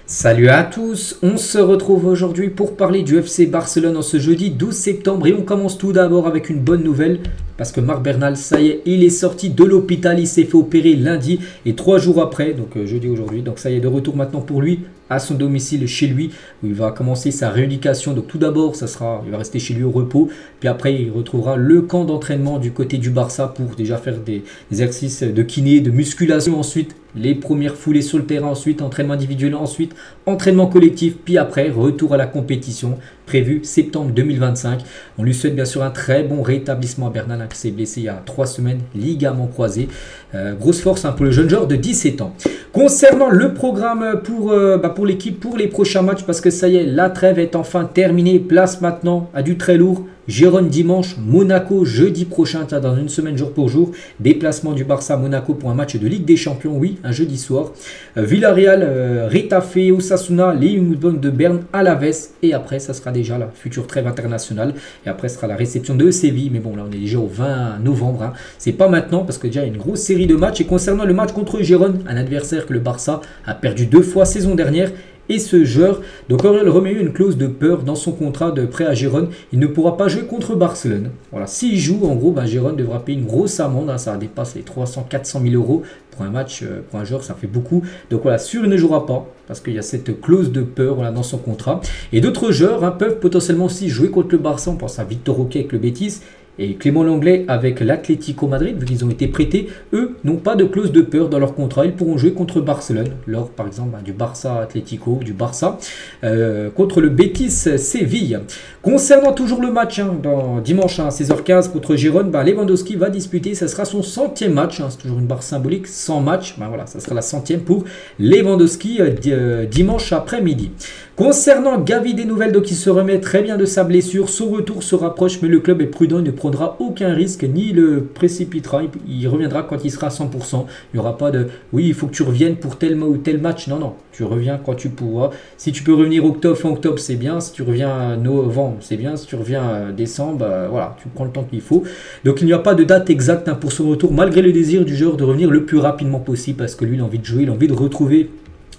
Salut à tous, on se retrouve aujourd'hui pour parler du FC Barcelone en ce jeudi 12 septembre et on commence tout d'abord avec une bonne nouvelle parce que Marc Bernal, ça y est, il est sorti de l'hôpital, il s'est fait opérer lundi et 3 jours après, donc jeudi aujourd'hui, donc ça y est de retour maintenant pour lui à son domicile chez lui où il va commencer sa rééducation. Donc tout d'abord, il va rester chez lui au repos, puis après il retrouvera le camp d'entraînement du côté du Barça pour déjà faire des exercices de kiné, de musculation, ensuite les premières foulées sur le terrain, ensuite entraînement individuel, ensuite entraînement collectif, puis après retour à la compétition prévu septembre 2025. On lui souhaite bien sûr un très bon rétablissement à Bernal qui s'est blessé il y a 3 semaines, ligament croisé. Grosse force pour le jeune joueur de 17 ans. Concernant le programme pour l'équipe, pour les prochains matchs, parce que ça y est, la trêve est enfin terminée, place maintenant à du très lourd. Gérone dimanche, Monaco jeudi prochain, dans une semaine jour pour jour. Déplacement du Barça à Monaco pour un match de Ligue des Champions, oui, un jeudi soir. Villarreal, Retafe, Osasuna, les Young Boys de Berne, Alaves. Et après, ça sera déjà la future trêve internationale. Et après, ce sera la réception de Séville. Mais bon, là, on est déjà au 20 novembre. Hein. C'est pas maintenant parce que déjà, il y a une grosse série de matchs. Et concernant le match contre Gérone, un adversaire que le Barça a perdu 2 fois saison dernière. Et ce joueur, donc Aurel remet une clause de peur dans son contrat de prêt à Gérone. Il ne pourra pas jouer contre Barcelone. Voilà, s'il joue, en gros, Gérone devra payer une grosse amende. Hein, ça dépasse les 300-400 000 euros pour un match, pour un joueur, ça fait beaucoup. Donc voilà, sûr, il ne jouera pas parce qu'il y a cette clause de peur dans son contrat. Et d'autres joueurs peuvent potentiellement aussi jouer contre le Barça. On pense à Victor Roque avec le Betis. Et Clément Lenglet avec l'Atlético Madrid, vu qu'ils ont été prêtés, eux n'ont pas de clause de peur dans leur contrat. Ils pourront jouer contre Barcelone, lors par exemple du Barça Atlético, du Barça, contre le Betis Séville. Concernant toujours le match, dimanche à 16h15 contre Gérone, Lewandowski va disputer, ça sera son 100e match, c'est toujours une barre symbolique, 100 matchs, voilà, ça sera la 100e pour Lewandowski dimanche après-midi. Concernant Gavi, des nouvelles, donc il se remet très bien de sa blessure, son retour se rapproche, mais le club est prudent, il ne prendra aucun risque, ni le précipitera, il reviendra quand il sera à 100%, il n'y aura pas de, oui il faut que tu reviennes pour tel ou tel match, non, tu reviens quand tu pourras, si tu peux revenir fin octobre c'est bien, si tu reviens novembre c'est bien, si tu reviens décembre, voilà, tu prends le temps qu'il faut, donc il n'y a pas de date exacte pour son retour, malgré le désir du joueur de revenir le plus rapidement possible, parce que lui il a envie de jouer, il a envie de retrouver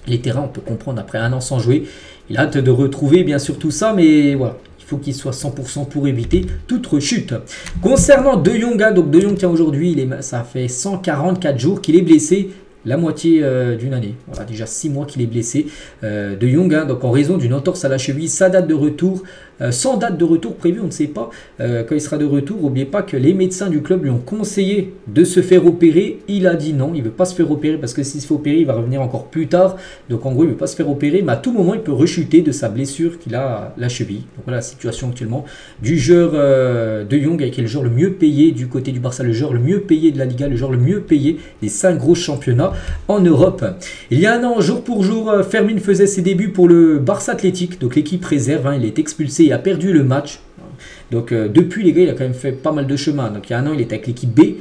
les terrains, on peut comprendre après 1 an sans jouer, il a hâte de retrouver bien sûr tout ça, mais voilà, il faut qu'il soit 100% pour éviter toute rechute. Concernant De Jong, donc De Jong, tiens, aujourd'hui, ça fait 144 jours qu'il est blessé, la moitié d'une année. Voilà, déjà 6 mois qu'il est blessé. De Jong, donc en raison d'une entorse à la cheville, sa date de retour, sans date de retour prévue, on ne sait pas quand il sera de retour. N'oubliez pas que les médecins du club lui ont conseillé de se faire opérer. Il a dit non, il ne veut pas se faire opérer parce que s'il se fait opérer, il va revenir encore plus tard. Donc en gros, il ne veut pas se faire opérer, mais à tout moment, il peut rechuter de sa blessure qu'il a à la cheville. Donc voilà la situation actuellement du joueur De Jong, qui est le joueur le mieux payé du côté du Barça, le joueur le mieux payé de la Liga, le joueur le mieux payé des 5 gros championnats en Europe. Il y a un an, jour pour jour, Fermin faisait ses débuts pour le Barça Athlétique, donc l'équipe réserve, il est expulsé et a perdu le match. Donc depuis les gars, il a quand même fait pas mal de chemin. Donc il y a un an, il était avec l'équipe B,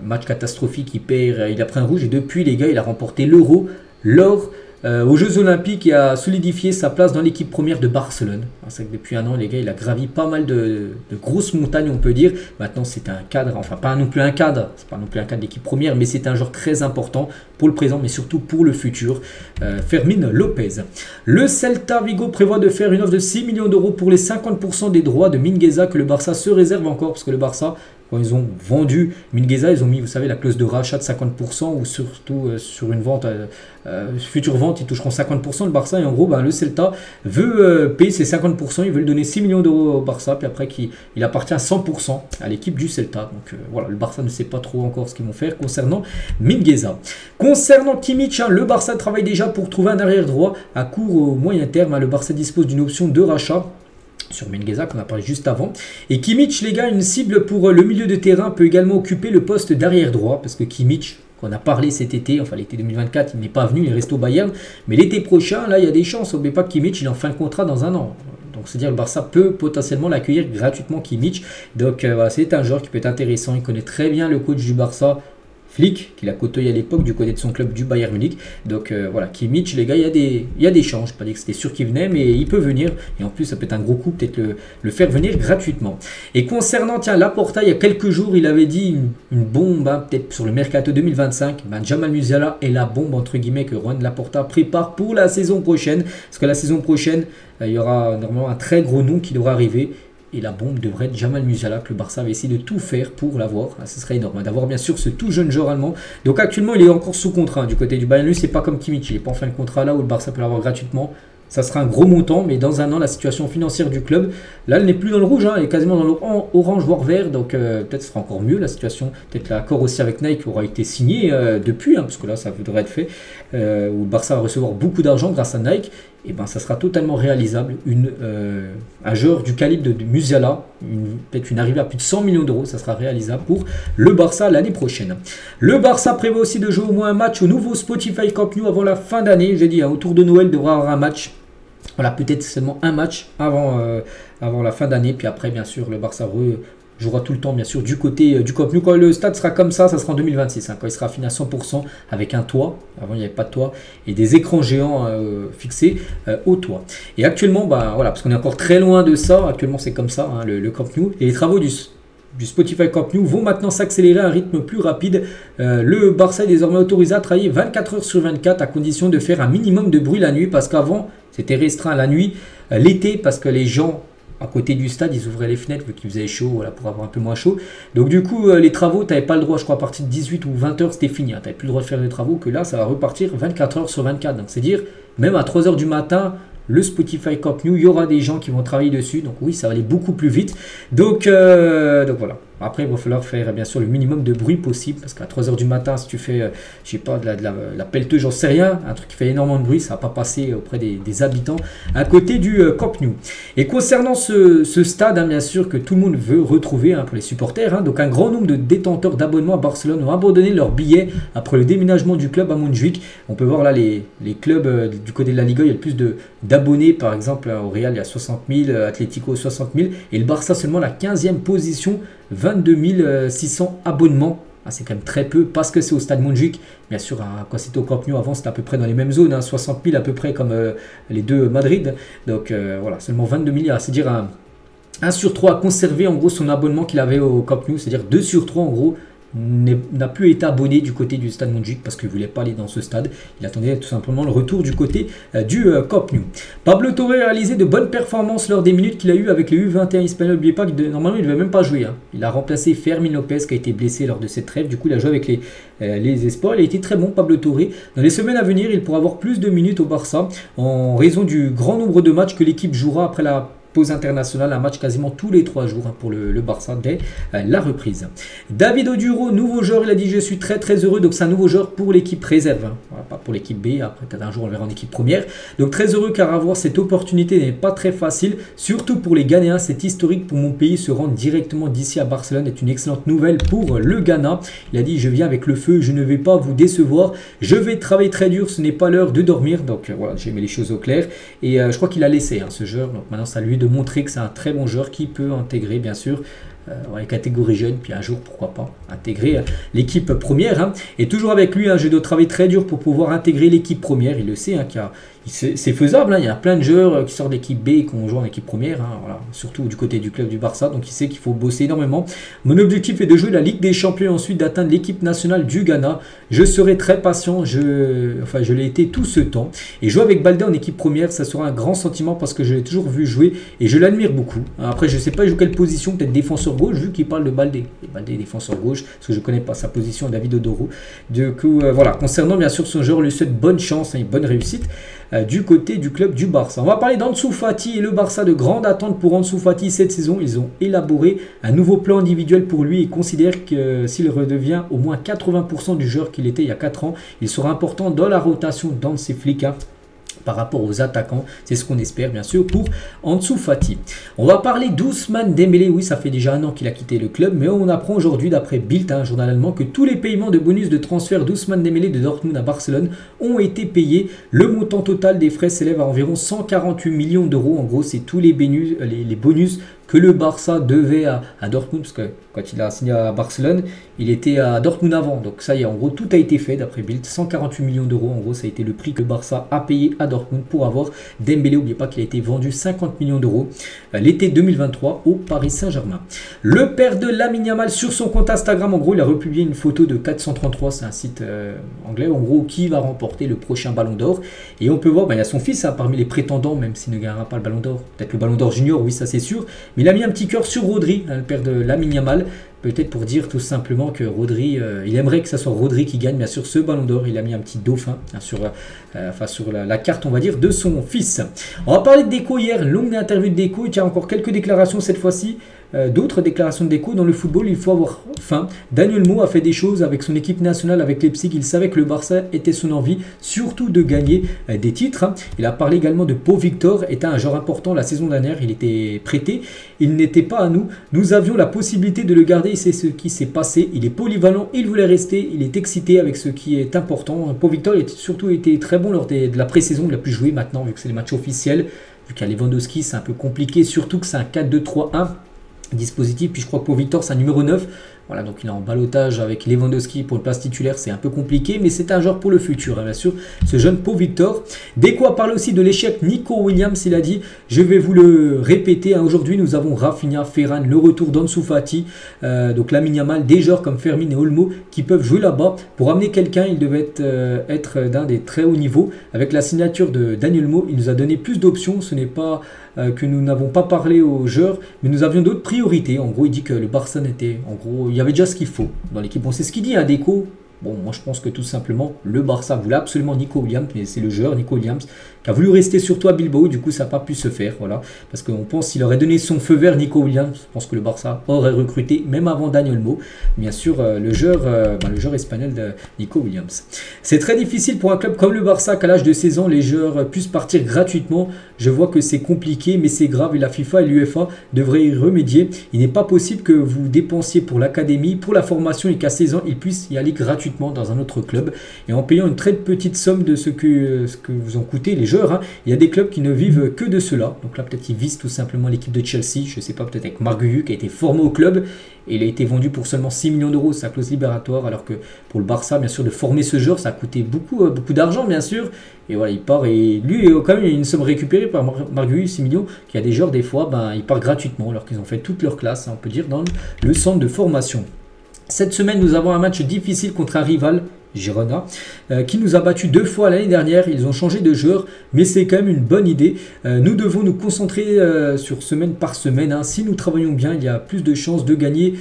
match catastrophique, il a pris un rouge et depuis les gars, il a remporté l'Euro, l'or aux Jeux Olympiques et a solidifié sa place dans l'équipe première de Barcelone. C'est que depuis un an, les gars, il a gravi pas mal de grosses montagnes, on peut dire. Maintenant, c'est un cadre, enfin pas non plus un cadre, c'est pas non plus un cadre d'équipe première, mais c'est un joueur très important pour le présent, mais surtout pour le futur. Fermin Lopez. Le Celta Vigo prévoit de faire une offre de 6 millions d'euros pour les 50% des droits de Mingueza que le Barça se réserve encore, parce que le Barça, quand ils ont vendu Mingueza, ils ont mis, vous savez, la clause de rachat de 50% ou surtout sur une vente, future vente, ils toucheront 50%. Le Barça, et en gros, le Celta veut payer ses 50%, ils veulent donner 6 millions d'euros au Barça, puis après, il appartient à 100% à l'équipe du Celta. Donc voilà, le Barça ne sait pas trop encore ce qu'ils vont faire concernant Mingueza. Concernant Kimmich, le Barça travaille déjà pour trouver un arrière droit à court ou moyen terme. Le Barça dispose d'une option de rachat sur Mingueza qu'on a parlé juste avant. Et Kimmich, les gars, une cible pour le milieu de terrain, peut également occuper le poste d'arrière droit, parce que Kimmich, qu'on a parlé cet été, enfin l'été 2024, il n'est pas venu, il est resté au Bayern, mais l'été prochain, là, il y a des chances. N'oubliez pas que Kimmich, il est en fin de contrat dans un an. Donc c'est-à-dire le Barça peut potentiellement l'accueillir gratuitement, Kimmich. Donc voilà, c'est un joueur qui peut être intéressant, il connaît très bien le coach du Barça, Flick, qu'il a côtoyé à l'époque du côté de son club du Bayern Munich. Donc voilà, Kimmich, les gars, il y a des chances. Je n'ai pas dit que c'était sûr qu'il venait, mais il peut venir. Et en plus, ça peut être un gros coup, peut-être le faire venir gratuitement. Et concernant, tiens, Laporta, il y a quelques jours, il avait dit une bombe, hein, peut-être sur le Mercato 2025. Jamal Musiala est la bombe, entre guillemets, que Juan Laporta prépare pour la saison prochaine. Parce que la saison prochaine, il y aura normalement un très gros nom qui devra arriver. Et la bombe devrait être Jamal Musiala, que le Barça va essayer de tout faire pour l'avoir. Ah, ce serait énorme d'avoir bien sûr ce tout jeune joueur allemand. Donc actuellement, il est encore sous contrat hein, du côté du Bayern. Lui, c'est pas comme Kimmich, il n'est pas en fin de contrat là où le Barça peut l'avoir gratuitement. Ça sera un gros montant, mais dans un an, la situation financière du club, là, elle n'est plus dans le rouge, hein, elle est quasiment dans l'orange, voire vert. Donc peut-être ce sera encore mieux la situation. Peut-être l'accord aussi avec Nike aura été signé depuis, hein, parce que là, ça devrait être fait. Où le Barça va recevoir beaucoup d'argent grâce à Nike. Et ben, ça sera totalement réalisable. Un joueur du calibre de Musiala, peut-être une arrivée à plus de 100 millions d'euros, ça sera réalisable pour le Barça l'année prochaine. Le Barça prévoit aussi de jouer au moins un match au nouveau Spotify Camp Nou avant la fin d'année. J'ai dit, hein, autour de Noël, il devra avoir un match. Voilà, peut-être seulement un match avant la fin d'année. Puis après, bien sûr, le Barça jouera tout le temps, bien sûr, du côté du Camp Nou. Quand le stade sera comme ça sera en 2026. Hein, quand il sera fini à 100% avec un toit. Avant, il n'y avait pas de toit. Et des écrans géants fixés au toit. Et actuellement, bah, voilà, parce qu'on est encore très loin de ça. Actuellement, c'est comme ça, hein, le Camp Nou. Et les travaux du Spotify Camp Nou vont maintenant s'accélérer à un rythme plus rapide. Le Barça est désormais autorisé à travailler 24 heures sur 24 à condition de faire un minimum de bruit la nuit. Parce qu'avant, c'était restreint la nuit, l'été, parce que les gens à côté du stade, ils ouvraient les fenêtres vu qu'il faisait chaud, voilà, pour avoir un peu moins chaud. Donc du coup, les travaux, tu n'avais pas le droit, je crois, à partir de 18 ou 20 heures, c'était fini. Hein, tu n'avais plus le droit de faire les travaux, que là, ça va repartir 24 heures sur 24. Donc c'est dire, même à 3 heures du matin, le Spotify Camp Nou, il y aura des gens qui vont travailler dessus. Donc oui, ça va aller beaucoup plus vite. Donc voilà. Après, il va falloir faire bien sûr le minimum de bruit possible. Parce qu'à 3 h du matin, si tu fais, je sais pas, de la pelleteuse, j'en sais rien, un truc qui fait énormément de bruit, ça ne va pas passer auprès des habitants à côté du Camp Nou. Et concernant ce stade, hein, bien sûr, que tout le monde veut retrouver hein, pour les supporters. Hein, donc un grand nombre de détenteurs d'abonnements à Barcelone ont abandonné leurs billets après le déménagement du club à Montjuïc. On peut voir là les clubs du côté de la Liga, il y a le plus d'abonnés. Par exemple, au Real, il y a 60 000, Atlético 60 000. Et le Barça seulement la 15e position, 22 600 abonnements. Ah, c'est quand même très peu parce que c'est au stade Montjuïc. Bien sûr, quand c'était au Camp Nou avant, c'était à peu près dans les mêmes zones. Hein, 60 000 à peu près comme les deux Madrid. Donc voilà, seulement 22 000. C'est-à-dire un sur 3 a conservé en gros son abonnement qu'il avait au Camp Nou. C'est-à-dire 2 sur 3 en gros n'a plus été abonné du côté du stade Montjuïc parce qu'il ne voulait pas aller dans ce stade. Il attendait tout simplement le retour du côté du Camp Nou. Pablo Torre a réalisé de bonnes performances lors des minutes qu'il a eues avec les U21 espagnols. N'oubliez pas que normalement il ne devait même pas jouer. Hein. Il a remplacé Fermin Lopez qui a été blessé lors de cette trêve. Du coup, il a joué avec les espoirs. Il a été très bon, Pablo Torre. Dans les semaines à venir, il pourra avoir plus de minutes au Barça en raison du grand nombre de matchs que l'équipe jouera après la pause internationale, un match quasiment tous les 3 jours hein, pour le Barça dès la reprise. David Oduro, nouveau joueur, il a dit je suis très très heureux, donc c'est un nouveau joueur pour l'équipe réserve, hein. Voilà, pas pour l'équipe B, après peut-être un jour on le verra en équipe première. Donc très heureux car avoir cette opportunité n'est pas très facile, surtout pour les Ghanéens, c'est historique pour mon pays, se rendre directement d'ici à Barcelone est une excellente nouvelle pour le Ghana. Il a dit je viens avec le feu, je ne vais pas vous décevoir, je vais travailler très dur, ce n'est pas l'heure de dormir, donc voilà, j'ai mis les choses au clair et je crois qu'il a laissé hein, ce joueur, donc maintenant ça lui de montrer que c'est un très bon joueur qui peut intégrer bien sûr les catégories jeunes, puis un jour pourquoi pas intégrer l'équipe première hein. Et toujours avec lui, hein, je dois travailler très dur pour pouvoir intégrer l'équipe première, il le sait, hein, c'est faisable, hein. Il y a plein de joueurs qui sortent d'équipe B et qui ont joué en équipe première, hein, voilà. Surtout du côté du club du Barça, donc il sait qu'il faut bosser énormément. Mon objectif est de jouer la Ligue des Champions et ensuite d'atteindre l'équipe nationale du Ghana. Je serai très patient, je l'ai été tout ce temps. Et jouer avec Baldé en équipe première, ça sera un grand sentiment parce que je l'ai toujours vu jouer et je l'admire beaucoup. Après, je ne sais pas il joue quelle position, peut-être défenseur gauche, vu qu'il parle de Baldé. Et Baldé défenseur gauche, parce que je ne connais pas sa position, David Oduro. Du coup, voilà, concernant bien sûr son joueur, lui souhaite bonne chance et bonne réussite du côté du club du Barça. On va parler d'Ansu Fati et le Barça, de grande attente pour Ansu Fati cette saison. Ils ont élaboré un nouveau plan individuel pour lui et considèrent que s'il redevient au moins 80% du joueur qu'il était il y a 4 ans, il sera important dans la rotation dans ses flics par rapport aux attaquants. C'est ce qu'on espère bien sûr pour Ansu Fati. On va parler d'Ousmane Dembélé. Oui, ça fait déjà 1 an qu'il a quitté le club, mais on apprend aujourd'hui d'après Bild, un journal allemand, que tous les paiements de bonus de transfert d'Ousmane Dembélé de Dortmund à Barcelone ont été payés. Le montant total des frais s'élève à environ 148 millions d'euros. En gros, c'est tous les bonus que le Barça devait à Dortmund, parce que quand il a signé à Barcelone, il était à Dortmund avant. Donc ça y est, en gros, tout a été fait d'après Bild. 148 millions d'euros, en gros, ça a été le prix que le Barça a payé à Dortmund pour avoir Dembélé. N'oubliez pas qu'il a été vendu 50 millions d'euros l'été 2023 au Paris Saint-Germain. Le père de Lamine Yamal sur son compte Instagram, en gros, il a republié une photo de 433, c'est un site anglais, en gros, qui va remporter le prochain Ballon d'Or. Et on peut voir, il y a son fils parmi les prétendants, même s'il ne gagnera pas le Ballon d'Or. Peut-être le Ballon d'Or junior, oui, ça c'est sûr. Mais il a mis un petit cœur sur Rodri, le père de Lamine Yamal. Peut-être pour dire tout simplement que Rodri, il aimerait que ce soit Rodri qui gagne bien sûr ce Ballon d'Or. Il a mis un petit dauphin sur la carte, on va dire, de son fils. On va parler de Deco hier, longue interview de Deco. Il y a encore quelques déclarations cette fois-ci. D'autres déclarations de Deco. Dans le football, il faut avoir faim. Daniel Mo a fait des choses avec son équipe nationale, avec Leipzig. Il savait que le Barça était son envie, surtout de gagner des titres. Il a parlé également de Pau Victor, était un joueur important la saison dernière. Il était prêté. Il n'était pas à nous. Nous avions la possibilité de le garder et c'est ce qui s'est passé. Il est polyvalent, il voulait rester. Il est excité avec ce qui est important. Pau Victor a surtout été très bon lors de la pré-saison. Il n'a plus joué maintenant, vu que c'est les matchs officiels. Vu qu'il y a Lewandowski, c'est un peu compliqué, surtout que c'est un 4-2-3-1. Dispositif, puis je crois que pour Victor c'est un numéro 9, voilà, donc il est en ballottage avec Lewandowski pour le place titulaire, c'est un peu compliqué, mais c'est un joueur pour le futur, hein, bien sûr, ce jeune Pau Victor. Deco a parlé aussi de l'échec Nico Williams, il a dit, je vais vous le répéter, hein, aujourd'hui nous avons Rafinha, Ferran, le retour d'Ansu Fati, donc Lamine Yamal, des joueurs comme Fermin et Olmo qui peuvent jouer là-bas. Pour amener quelqu'un, il devait être d'un des très hauts niveaux. Avec la signature de Daniel Mo, il nous a donné plus d'options, ce n'est pas que nous n'avons pas parlé aux joueurs, mais nous avions d'autres priorités. En gros, il dit que le Barça était, en gros, il y avait déjà ce qu'il faut dans l'équipe. Bon, c'est ce qu'il dit à Deco. Bon, moi je pense que tout simplement, le Barça voulait absolument Nico Williams, mais c'est le joueur Nico Williams qui a voulu rester surtout à Bilbao, du coup ça n'a pas pu se faire, voilà. Parce qu'on pense qu'il aurait donné son feu vert Nico Williams, je pense que le Barça aurait recruté, même avant Daniel Mo, bien sûr, le joueur espagnol de Nico Williams. C'est très difficile pour un club comme le Barça qu'à l'âge de 16 ans, les joueurs puissent partir gratuitement. Je vois que c'est compliqué, mais c'est grave et la FIFA et l'UEFA devraient y remédier. Il n'est pas possible que vous dépensiez pour l'académie, pour la formation et qu'à 16 ans, ils puissent y aller gratuitement dans un autre club et en payant une très petite somme de ce que vous ont coûté les joueurs. Hein. Il y a des clubs qui ne vivent que de cela. Donc là, peut-être ils visent tout simplement l'équipe de Chelsea. Je ne sais pas, peut-être avec Marguerite qui a été formé au club et il a été vendu pour seulement 6 millions d'euros, sa clause libératoire. Alors que pour le Barça, bien sûr, de former ce joueur, ça a coûté beaucoup d'argent, bien sûr. Et voilà, il part et lui, quand même, il y a une somme récupérée par Marguerite, 6 millions. Qu'il y a des joueurs, des fois, ils partent gratuitement alors qu'ils ont fait toute leur classe, hein, on peut dire, dans le centre de formation. Cette semaine, nous avons un match difficile contre un rival, Girona, qui nous a battu 2 fois l'année dernière. Ils ont changé de joueur, mais c'est quand même une bonne idée. Nous devons nous concentrer sur semaine par semaine. Hein. Si nous travaillons bien, il y a plus de chances de gagner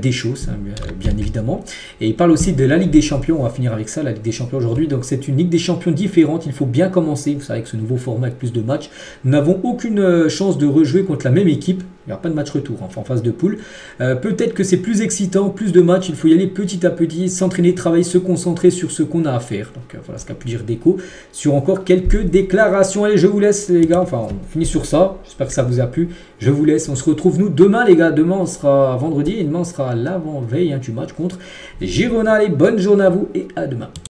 des choses, hein, bien évidemment. Et il parle aussi de la Ligue des Champions. On va finir avec ça, la Ligue des Champions aujourd'hui. Donc c'est une Ligue des Champions différente. Il faut bien commencer. Vous savez, avec ce nouveau format avec plus de matchs, nous n'avons aucune chance de rejouer contre la même équipe. Il n'y aura pas de match retour, enfin en phase de poule. Peut-être que c'est plus excitant, plus de matchs. Il faut y aller petit à petit, s'entraîner, travailler, se concentrer sur ce qu'on a à faire. Donc voilà ce qu'a pu dire Deco sur encore quelques déclarations. Allez, je vous laisse les gars. Enfin, on finit sur ça. J'espère que ça vous a plu. Je vous laisse. On se retrouve nous demain les gars. Demain on sera vendredi et demain on sera l'avant-veille du match contre Girona. Allez, bonne journée à vous et à demain.